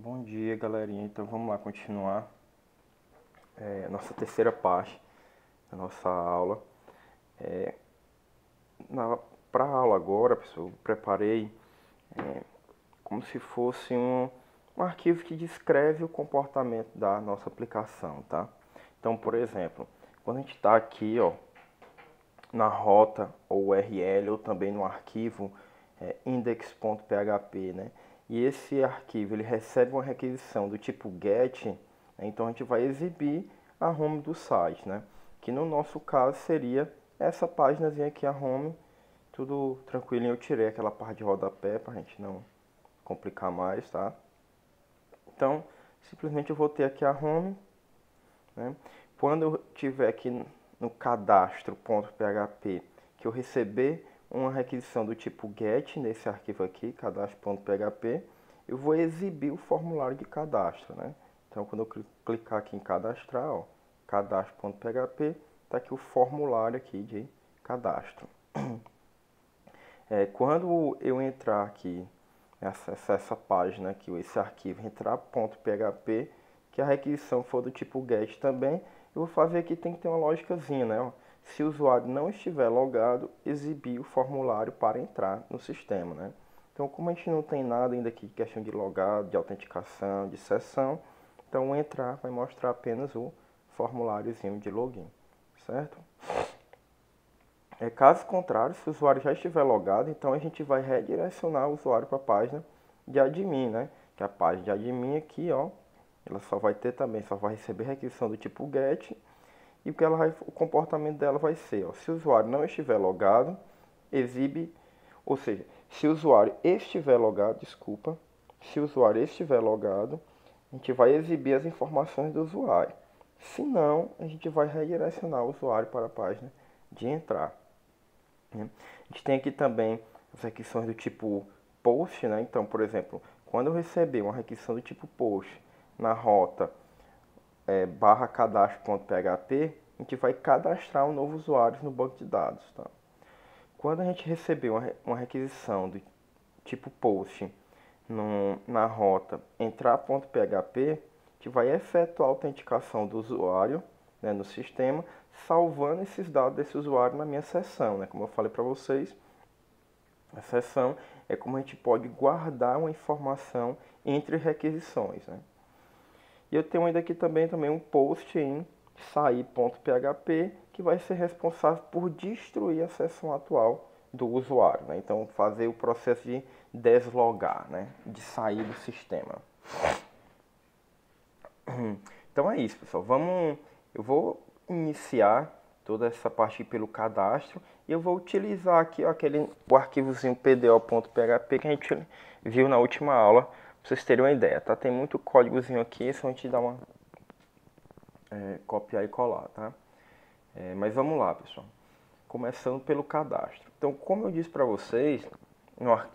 Bom dia, galerinha. Então vamos lá continuar nossa terceira parte da nossa aula. Para a aula agora, pessoal, eu preparei como se fosse um arquivo que descreve o comportamento da nossa aplicação, tá? Então, por exemplo, quando a gente está aqui, ó, na rota ou URL ou também no arquivo index.php, né? E esse arquivo ele recebe uma requisição do tipo get, né? Então a gente vai exibir a home do site, né? Que no nosso caso seria essa páginazinha aqui, a home, tudo tranquilinho. Eu tirei aquela parte de rodapé para a gente não complicar mais, tá? Então simplesmente eu vou ter aqui a home, né? Quando eu tiver aqui no cadastro.php que eu receber uma requisição do tipo get nesse arquivo aqui, cadastro.php, eu vou exibir o formulário de cadastro, né? Então quando eu clicar aqui em cadastrar, ó, cadastro.php, está aqui o formulário aqui de cadastro. Quando eu entrar aqui, essa página aqui, esse arquivo, entrar.php, que a requisição for do tipo get também, eu vou fazer aqui, tem que ter uma lógicazinha, né? Ó. Se o usuário não estiver logado, exibir o formulário para entrar no sistema, né? Então, como a gente não tem nada ainda aqui, questão de logado, de autenticação, de sessão, então o entrar vai mostrar apenas o formuláriozinho de login, certo? Caso contrário, se o usuário já estiver logado, então a gente vai redirecionar o usuário para a página de admin, né? Que a página de admin aqui, ó, ela só vai ter também, só vai receber requisição do tipo get, e o comportamento dela vai ser, ó, se o usuário não estiver logado, exibe, ou seja, se o usuário estiver logado, desculpa, se o usuário estiver logado, a gente vai exibir as informações do usuário. Se não, a gente vai redirecionar o usuário para a página de entrar. A gente tem aqui também as requisições do tipo post, né? Então, por exemplo, quando eu receber uma requisição do tipo post na rota barra cadastro.php, a gente vai cadastrar um novo usuário no banco de dados. Tá? Quando a gente receber uma requisição do tipo post na rota entrar.php, a gente vai efetuar a autenticação do usuário, né, no sistema, salvando esses dados desse usuário na minha sessão. Né? Como eu falei para vocês, a sessão é como a gente pode guardar uma informação entre requisições. Né? E eu tenho ainda aqui também um post em sair.php que vai ser responsável por destruir a sessão atual do usuário. Né? Então, fazer o processo de deslogar, né? De sair do sistema. Então é isso, pessoal. Eu vou iniciar toda essa parte aqui pelo cadastro e eu vou utilizar aqui ó, o arquivozinho pdo.php que a gente viu na última aula, para vocês terem uma ideia, tá? Tem muito códigozinho aqui, só a gente dar uma copiar e colar, tá? Mas vamos lá, pessoal. Começando pelo cadastro. Então, como eu disse para vocês,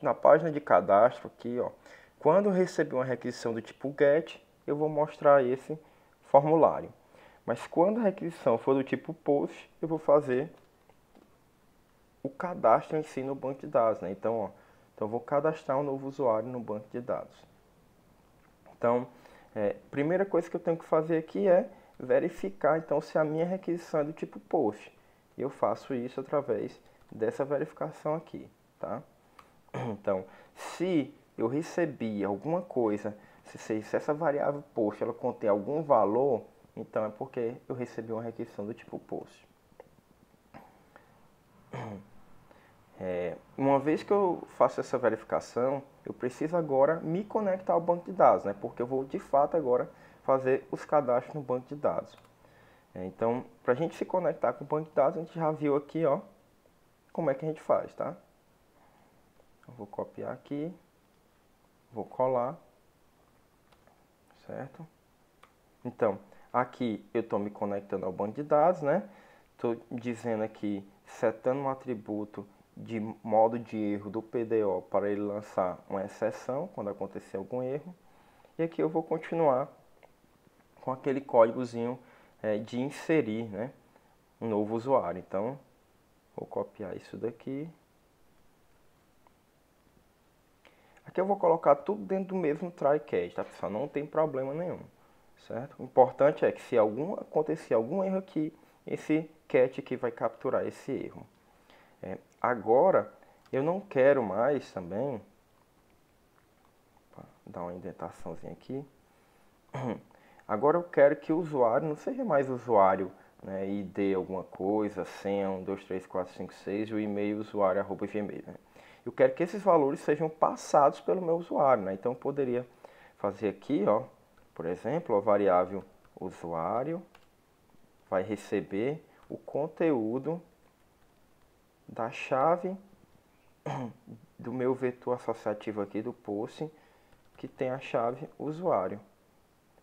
na página de cadastro aqui, ó, quando eu receber uma requisição do tipo get, eu vou mostrar esse formulário. Mas quando a requisição for do tipo post, eu vou fazer o cadastro em si no banco de dados, né? Então eu vou cadastrar um novo usuário no banco de dados. Então, primeira coisa que eu tenho que fazer aqui é verificar então se a minha requisição é do tipo post. E eu faço isso através dessa verificação aqui, tá? Então, se eu recebi alguma coisa, se essa variável post ela contém algum valor, então é porque eu recebi uma requisição do tipo post. Uma vez que eu faço essa verificação, eu preciso agora me conectar ao banco de dados, né? Porque eu vou de fato agora fazer os cadastros no banco de dados. Então, para a gente se conectar com o banco de dados, a gente já viu aqui, ó, como é que a gente faz, tá? Eu vou copiar aqui, vou colar, certo? Então, aqui eu estou me conectando ao banco de dados, né? Estou dizendo aqui, setando um atributo de modo de erro do PDO para ele lançar uma exceção quando acontecer algum erro. E aqui eu vou continuar com aquele códigozinho de inserir, né, um novo usuário. Então, vou copiar isso daqui. Aqui eu vou colocar tudo dentro do mesmo try catch, tá pessoal? Não tem problema nenhum, certo? O importante é que se acontecer algum erro aqui, esse catch aqui vai capturar esse erro. Agora, eu não quero mais também, dar uma indentaçãozinha aqui. Agora eu quero que o usuário não seja mais usuário, né, ID alguma coisa, senha 1, 2, 3, 4, 5, 6 e o e-mail usuário @gmail, né? Eu quero que esses valores sejam passados pelo meu usuário, né? Então eu poderia fazer aqui, ó, por exemplo, a variável usuário vai receber o conteúdo da chave do meu vetor associativo aqui do post que tem a chave usuário.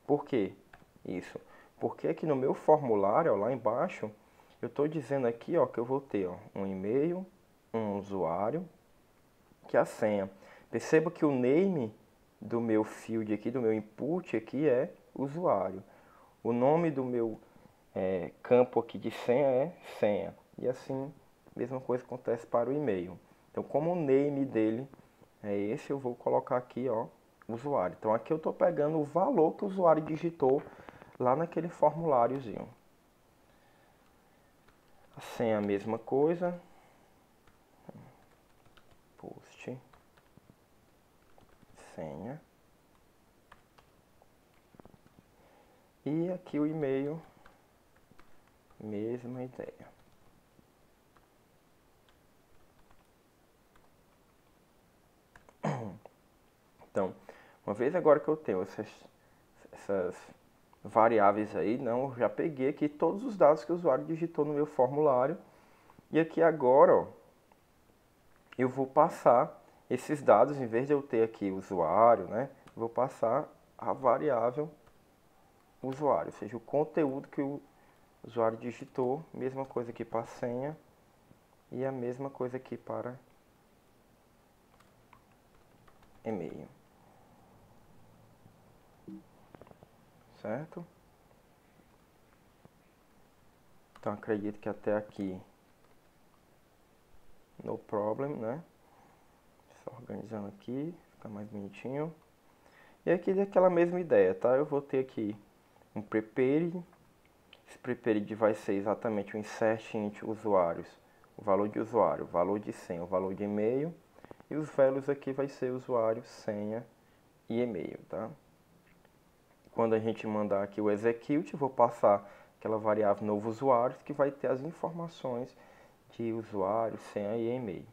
Por quê isso? Porque aqui no meu formulário, ó, lá embaixo, eu estou dizendo aqui, ó, que eu vou ter, ó, um e-mail, um usuário, que é a senha. Perceba que o name do meu field aqui, do meu input aqui é usuário. O nome do meu campo aqui de senha é senha. E assim, mesma coisa acontece para o e-mail. Então, como o name dele é esse, eu vou colocar aqui, ó, usuário. Então, aqui eu estou pegando o valor que o usuário digitou lá naquele formuláriozinho. A senha é a mesma coisa. Post. Senha. E aqui o e-mail, mesma ideia. Então, uma vez agora que eu tenho essas variáveis aí, não, eu já peguei aqui todos os dados que o usuário digitou no meu formulário. E aqui agora, ó, eu vou passar esses dados, em vez de eu ter aqui usuário, né, eu vou passar a variável usuário, ou seja, o conteúdo que o usuário digitou, mesma coisa aqui para a senha e a mesma coisa aqui para e-mail. Certo? Então acredito que até aqui no problem, né? Só organizando aqui, fica mais bonitinho. E aqui daquela mesma ideia, tá? Eu vou ter aqui um prepared. Esse prepared vai ser exatamente o insert int usuários, o valor de usuário, o valor de senha, o valor de e-mail. E os values aqui vai ser usuário, senha e e-mail, tá? Quando a gente mandar aqui o execute, eu vou passar aquela variável novo usuário que vai ter as informações de usuário, senha e e-mail.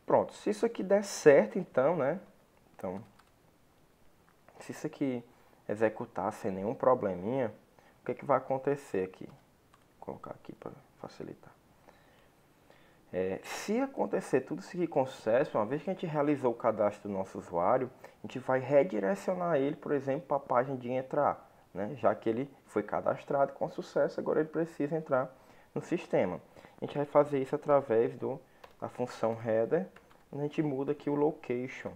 Pronto, se isso aqui der certo, então, né? Então, se isso aqui executar sem nenhum probleminha, o que é que vai acontecer aqui? Vou colocar aqui para facilitar. Se acontecer tudo isso aqui com sucesso, uma vez que a gente realizou o cadastro do nosso usuário, a gente vai redirecionar ele, por exemplo, para a página de entrar, né? Já que ele foi cadastrado com sucesso, agora ele precisa entrar no sistema. A gente vai fazer isso através da função header, onde a gente muda aqui o location.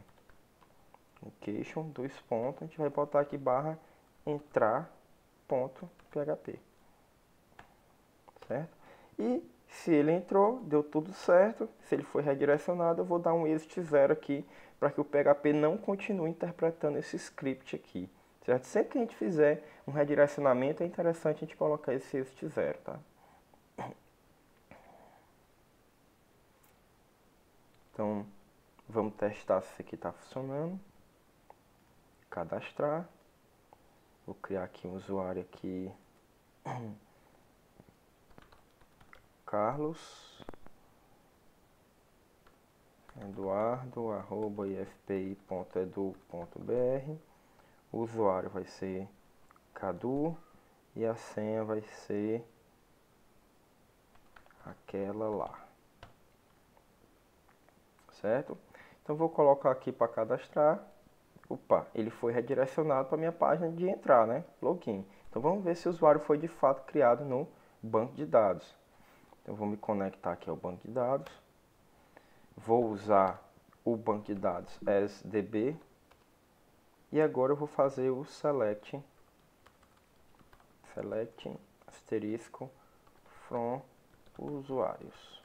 Location, dois pontos, a gente vai botar aqui barra entrar.php. Certo? E se ele entrou, deu tudo certo. Se ele foi redirecionado, eu vou dar um exit 0 aqui para que o PHP não continue interpretando esse script aqui. Certo? Sempre que a gente fizer um redirecionamento, é interessante a gente colocar esse exit 0, tá? Então, vamos testar se isso aqui está funcionando. Cadastrar. Vou criar aqui um usuário aqui. Carlos. eduardo@ifpi.edu.br. O usuário vai ser Cadu e a senha vai ser aquela lá. Certo? Então vou colocar aqui para cadastrar. Opa, ele foi redirecionado para a minha página de entrar, né? Login. Então vamos ver se o usuário foi de fato criado no banco de dados. Então vou me conectar aqui ao banco de dados. Vou usar o banco de dados as DB. E agora eu vou fazer o select asterisco from usuários.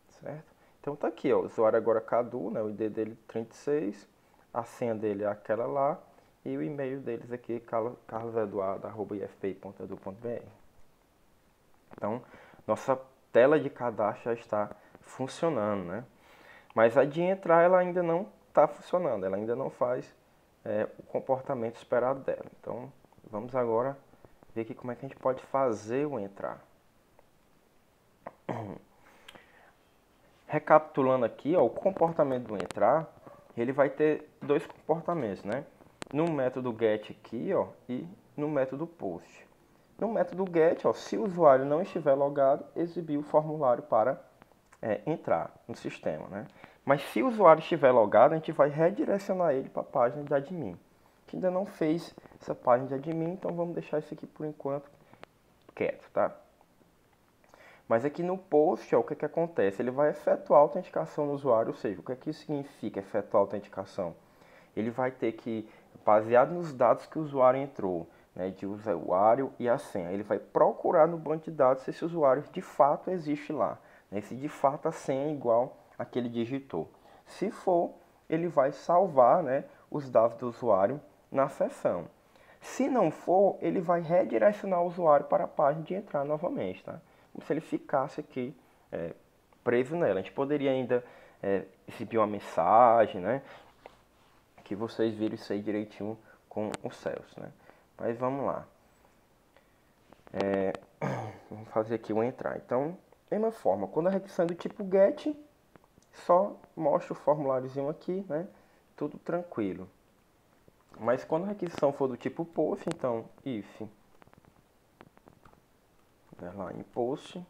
Certo? Então tá aqui, ó, o usuário agora Cadu, né, o ID dele 36, a senha dele é aquela lá, e o e-mail deles aqui, carloseduardo@ifpi.edu.br. Então, nossa tela de cadastro já está funcionando, né? Mas a de entrar ela ainda não está funcionando, ela ainda não faz o comportamento esperado dela. Então, vamos agora ver aqui como é que a gente pode fazer o entrar. Recapitulando aqui, ó, o comportamento do entrar, ele vai ter dois comportamentos, né? No método get aqui, ó, e no método post. No método get, ó, se o usuário não estiver logado, exibir o formulário para entrar no sistema, né? Mas se o usuário estiver logado, a gente vai redirecionar ele para a página de admin. A gente ainda não fez essa página de admin, então vamos deixar isso aqui por enquanto quieto, tá? Mas aqui no post, ó, o que acontece? Ele vai efetuar a autenticação no usuário, ou seja, o que isso significa efetuar a autenticação? Ele vai ter que, baseado nos dados que o usuário entrou, né, de usuário e a senha, ele vai procurar no banco de dados se esse usuário de fato existe lá, né, se de fato a senha é igual à que ele digitou. Se for, ele vai salvar, né, os dados do usuário na sessão. Se não for, ele vai redirecionar o usuário para a página de entrar novamente, tá? Como se ele ficasse aqui preso nela. A gente poderia ainda exibir uma mensagem, né? Que vocês viram isso aí direitinho com o Celsius, né? Mas vamos lá. Vamos fazer aqui o entrar. Então, mesma forma, quando a requisição é do tipo GET, só mostra o formuláriozinho aqui, né? Tudo tranquilo. Mas quando a requisição for do tipo POST, então, if underline post, ou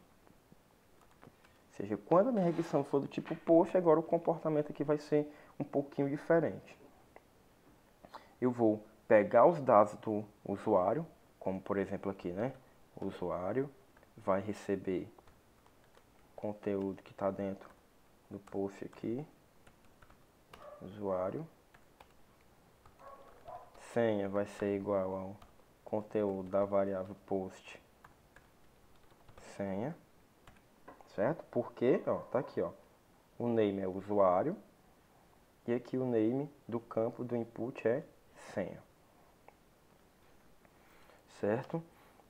seja, quando a minha requisição for do tipo post, agora o comportamento aqui vai ser um pouquinho diferente. Eu vou pegar os dados do usuário, como por exemplo aqui, né? O usuário vai receber conteúdo que está dentro do post aqui, usuário. Senha vai ser igual ao conteúdo da variável post senha, certo? Porque, ó, tá aqui, ó, o name é usuário e aqui o name do campo do input é senha, certo?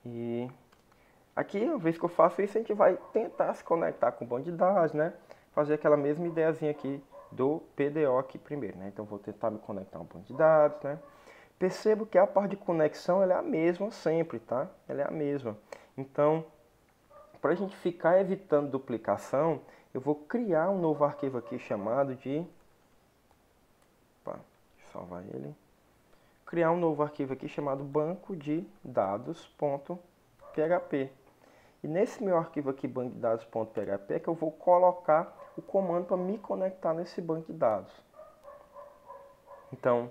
E aqui, uma vez que eu faço isso, a gente vai tentar se conectar com o banco de dados, né? Fazer aquela mesma ideiazinha aqui do PDO aqui primeiro, né? Então, vou tentar me conectar ao banco de dados, né? Percebo que a parte de conexão ela é a mesma sempre, tá? Ela é a mesma. Então, para a gente ficar evitando duplicação, eu vou criar um novo arquivo aqui chamado de... Opa, deixa eu salvar ele. Criar um novo arquivo aqui chamado banco de dados.php. E nesse meu arquivo aqui, banco de dados.php, é que eu vou colocar o comando para me conectar nesse banco de dados. Então,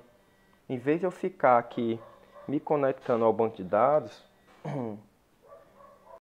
em vez de eu ficar aqui me conectando ao banco de dados,